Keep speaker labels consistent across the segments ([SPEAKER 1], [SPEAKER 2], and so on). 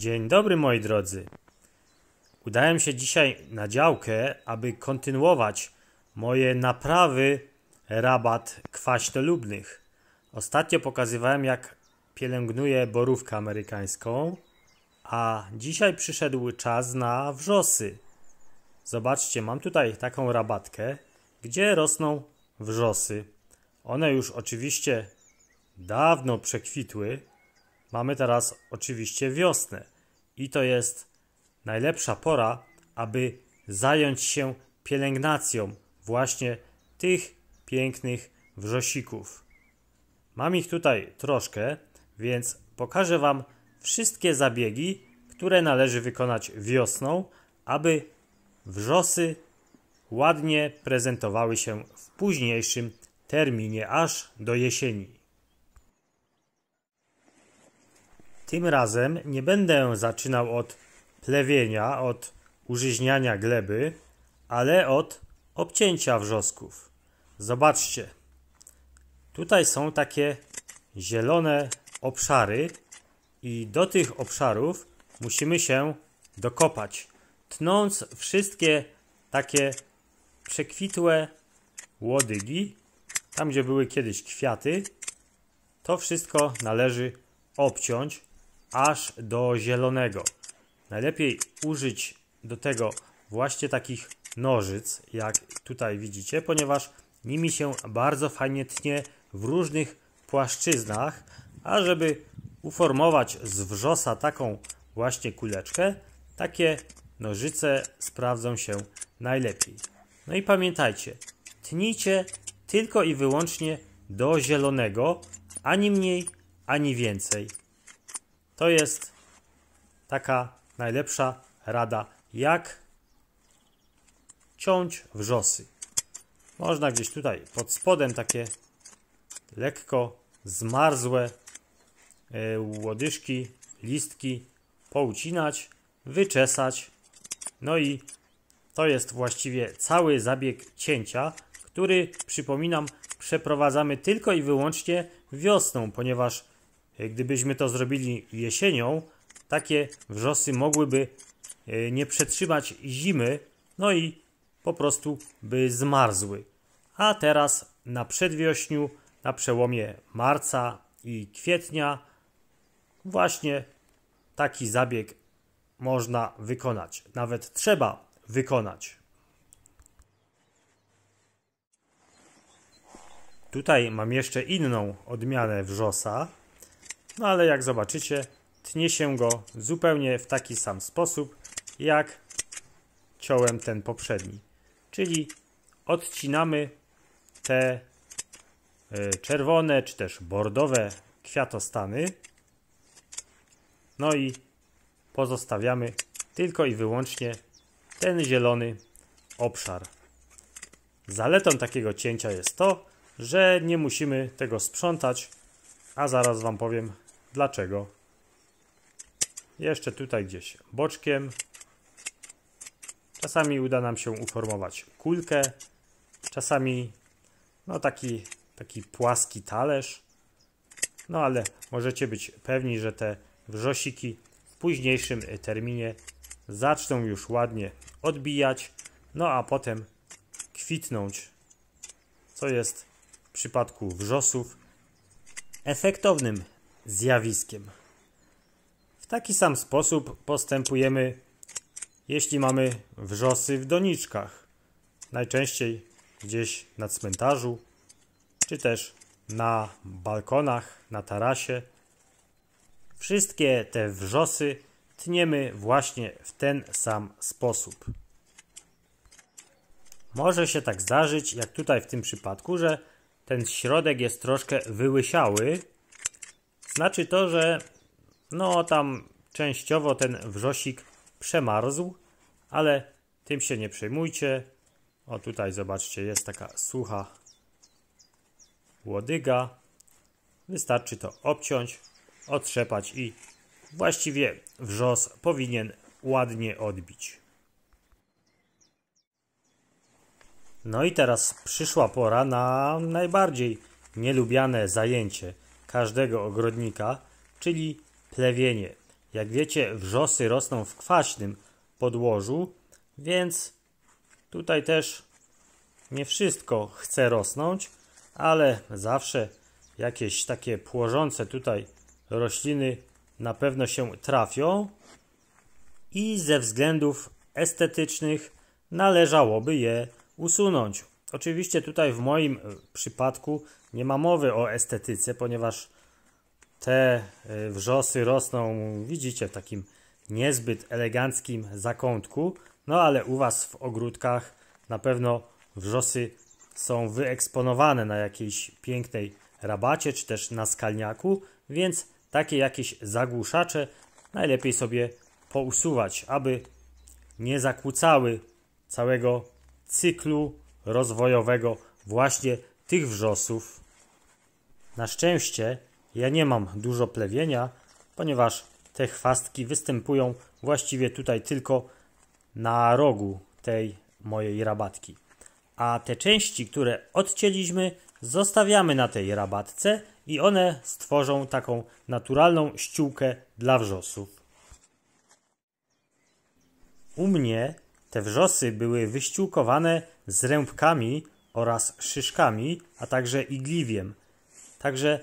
[SPEAKER 1] Dzień dobry moi drodzy. Udałem się dzisiaj na działkę, aby kontynuować moje naprawy rabat kwaśnolubnych. Ostatnio pokazywałem, jak pielęgnuję borówkę amerykańską, a dzisiaj przyszedł czas na wrzosy. Zobaczcie, mam tutaj taką rabatkę, gdzie rosną wrzosy. One już oczywiście dawno przekwitły. Mamy teraz oczywiście wiosnę i to jest najlepsza pora, aby zająć się pielęgnacją właśnie tych pięknych wrzosików. Mam ich tutaj troszkę, więc pokażę Wam wszystkie zabiegi, które należy wykonać wiosną, aby wrzosy ładnie prezentowały się w późniejszym terminie, aż do jesieni. Tym razem nie będę zaczynał od plewienia, od użyźniania gleby, ale od obcięcia wrzosków. Zobaczcie, tutaj są takie zielone obszary i do tych obszarów musimy się dokopać, tnąc wszystkie takie przekwitłe łodygi, tam gdzie były kiedyś kwiaty, to wszystko należy obciąć aż do zielonego. Najlepiej użyć do tego właśnie takich nożyc, jak tutaj widzicie, ponieważ nimi się bardzo fajnie tnie w różnych płaszczyznach, a żeby uformować z wrzosa taką właśnie kuleczkę, takie nożyce sprawdzą się najlepiej. No i pamiętajcie, tnijcie tylko i wyłącznie do zielonego, ani mniej, ani więcej. To jest taka najlepsza rada, jak ciąć wrzosy. Można gdzieś tutaj pod spodem takie lekko zmarzłe łodyżki, listki poucinać, wyczesać. No i to jest właściwie cały zabieg cięcia, który, przypominam, przeprowadzamy tylko i wyłącznie wiosną, ponieważ gdybyśmy to zrobili jesienią, takie wrzosy mogłyby nie przetrzymać zimy, no i po prostu by zmarzły. A teraz na przedwiośniu, na przełomie marca i kwietnia właśnie taki zabieg można wykonać. Nawet trzeba wykonać. Tutaj mam jeszcze inną odmianę wrzosa, no ale jak zobaczycie, tnie się go zupełnie w taki sam sposób, jak ciąłem ten poprzedni. Czyli odcinamy te czerwone czy też bordowe kwiatostany, no i pozostawiamy tylko i wyłącznie ten zielony obszar. Zaletą takiego cięcia jest to, że nie musimy tego sprzątać, a zaraz Wam powiem dlaczego. Jeszcze tutaj gdzieś boczkiem. Czasami uda nam się uformować kulkę, czasami no taki płaski talerz. No ale możecie być pewni, że te wrzosiki w późniejszym terminie zaczną już ładnie odbijać, no a potem kwitnąć, co jest w przypadku wrzosów efektownym zjawiskiem. W taki sam sposób postępujemy, jeśli mamy wrzosy w doniczkach. Najczęściej gdzieś na cmentarzu, czy też na balkonach, na tarasie. Wszystkie te wrzosy tniemy właśnie w ten sam sposób. Może się tak zdarzyć, jak tutaj w tym przypadku, że ten środek jest troszkę wyłysiały. Znaczy to, że no tam częściowo ten wrzosik przemarzł, ale tym się nie przejmujcie. O tutaj zobaczcie, jest taka sucha łodyga. Wystarczy to obciąć, otrzepać i właściwie wrzos powinien ładnie odbić. No i teraz przyszła pora na najbardziej nielubiane zajęcie każdego ogrodnika, czyli plewienie. jak wiecie, wrzosy rosną w kwaśnym podłożu, więc tutaj też nie wszystko chce rosnąć, ale zawsze jakieś takie płożące tutaj rośliny na pewno się trafią i ze względów estetycznych należałoby je usunąć. Oczywiście tutaj w moim przypadku nie ma mowy o estetyce, ponieważ te wrzosy rosną, widzicie, w takim niezbyt eleganckim zakątku, no ale u Was w ogródkach na pewno wrzosy są wyeksponowane na jakiejś pięknej rabacie, czy też na skalniaku, więc takie jakieś zagłuszacze najlepiej sobie pousuwać, aby nie zakłócały całego cyklu rozwojowego właśnie tych wrzosów. Na szczęście ja nie mam dużo plewienia, ponieważ te chwastki występują właściwie tutaj tylko na rogu tej mojej rabatki. A te części, które odcięliśmy, zostawiamy na tej rabatce i one stworzą taką naturalną ściółkę dla wrzosów. U mnie te wrzosy były wyściółkowane zrębkami oraz szyszkami, a także igliwiem. Także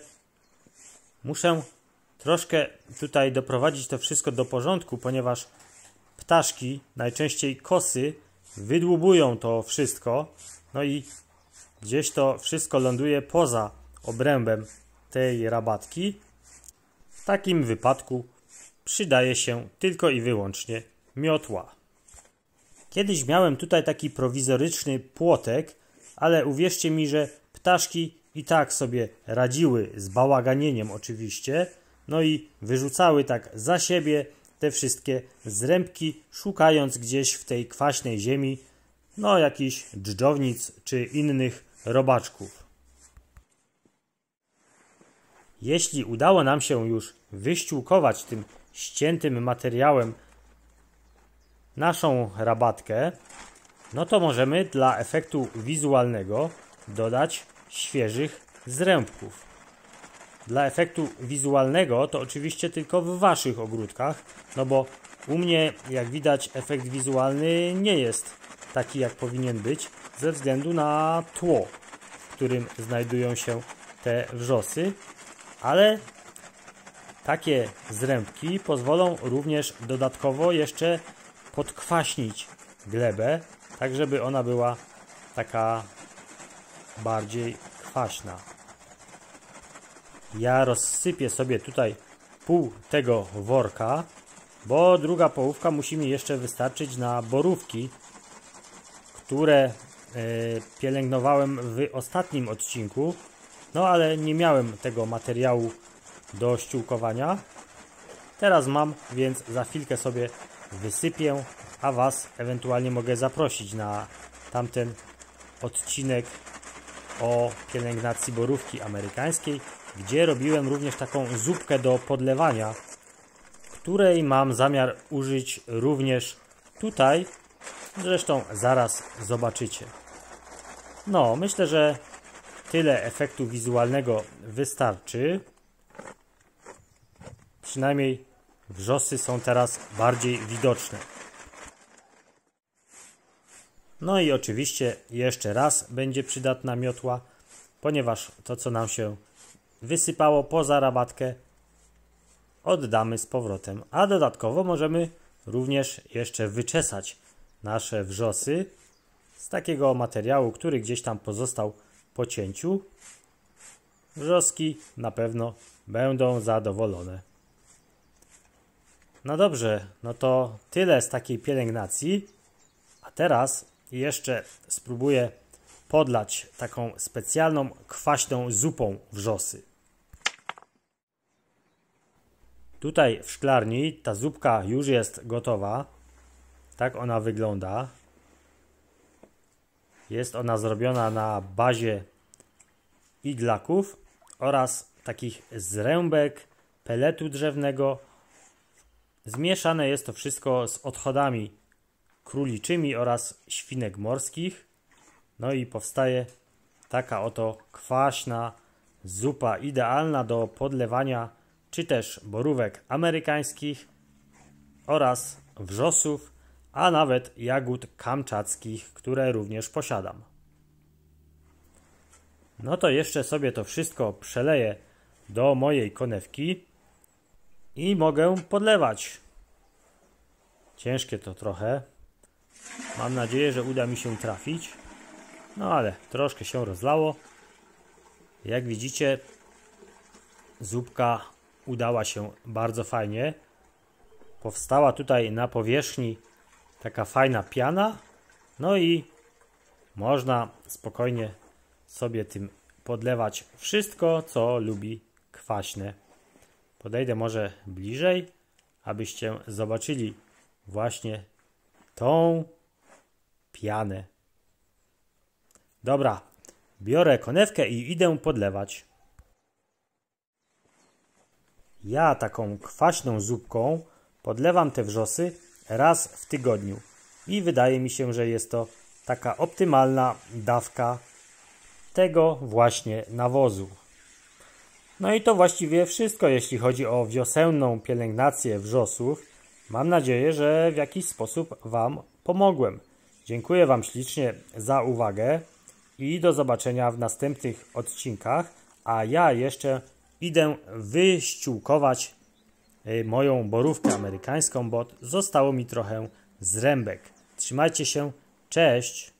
[SPEAKER 1] muszę troszkę tutaj doprowadzić to wszystko do porządku, ponieważ ptaszki, najczęściej kosy, wydłubują to wszystko, no i gdzieś to wszystko ląduje poza obrębem tej rabatki. W takim wypadku przydaje się tylko i wyłącznie miotła. Kiedyś miałem tutaj taki prowizoryczny płotek, ale uwierzcie mi, że ptaszki i tak sobie radziły z bałaganieniem oczywiście, no i wyrzucały tak za siebie te wszystkie zrębki, szukając gdzieś w tej kwaśnej ziemi no jakichś dżdżownic czy innych robaczków. Jeśli udało nam się już wyściółkować tym ściętym materiałem naszą rabatkę, no to możemy dla efektu wizualnego dodać świeżych zrębków. Dla efektu wizualnego to oczywiście tylko w Waszych ogródkach, no bo u mnie, jak widać, efekt wizualny nie jest taki, jak powinien być, ze względu na tło, w którym znajdują się te wrzosy, ale takie zrębki pozwolą również dodatkowo jeszcze podkwaśnić glebę, tak żeby ona była taka bardziej kwaśna. Ja rozsypię sobie tutaj pół tego worka, bo druga połówka musi mi jeszcze wystarczyć na borówki, które pielęgnowałem w ostatnim odcinku, no ale nie miałem tego materiału do ściółkowania. Teraz mam, więc za chwilkę sobie wysypię, a Was ewentualnie mogę zaprosić na tamten odcinek o pielęgnacji borówki amerykańskiej, gdzie robiłem również taką zupkę do podlewania, której mam zamiar użyć również tutaj. Zresztą zaraz zobaczycie. No, myślę, że tyle efektu wizualnego wystarczy. Przynajmniej wrzosy są teraz bardziej widoczne. No i oczywiście jeszcze raz będzie przydatna miotła, ponieważ to, co nam się wysypało poza rabatkę, oddamy z powrotem. A dodatkowo możemy również jeszcze wyczesać nasze wrzosy z takiego materiału, który gdzieś tam pozostał po cięciu. Wrzoski na pewno będą zadowolone. No dobrze, no to tyle z takiej pielęgnacji. A teraz jeszcze spróbuję podlać taką specjalną kwaśną zupą wrzosy. Tutaj w szklarni ta zupka już jest gotowa. Tak ona wygląda. Jest ona zrobiona na bazie iglaków oraz takich zrębek peletu drzewnego. Zmieszane jest to wszystko z odchodami króliczymi oraz świnek morskich. No i powstaje taka oto kwaśna zupa, idealna do podlewania czy też borówek amerykańskich, oraz wrzosów, a nawet jagód kamczackich, które również posiadam. No to jeszcze sobie to wszystko przeleję do mojej konewki i mogę podlewać. Ciężkie to trochę. Mam nadzieję, że uda mi się trafić. No ale troszkę się rozlało. Jak widzicie, zupka udała się bardzo fajnie. Powstała tutaj na powierzchni taka fajna piana. No i można spokojnie sobie tym podlewać wszystko, co lubi kwaśne. Podejdę może bliżej, abyście zobaczyli właśnie tą pianę. Dobra, biorę konewkę i idę podlewać. Ja taką kwaśną zupką podlewam te wrzosy raz w tygodniu i wydaje mi się, że jest to taka optymalna dawka tego właśnie nawozu. No i to właściwie wszystko, jeśli chodzi o wiosenną pielęgnację wrzosów. Mam nadzieję, że w jakiś sposób Wam pomogłem. Dziękuję Wam ślicznie za uwagę i do zobaczenia w następnych odcinkach. A ja jeszcze idę wyściółkować moją borówkę amerykańską, bo zostało mi trochę zrębek. Trzymajcie się, cześć!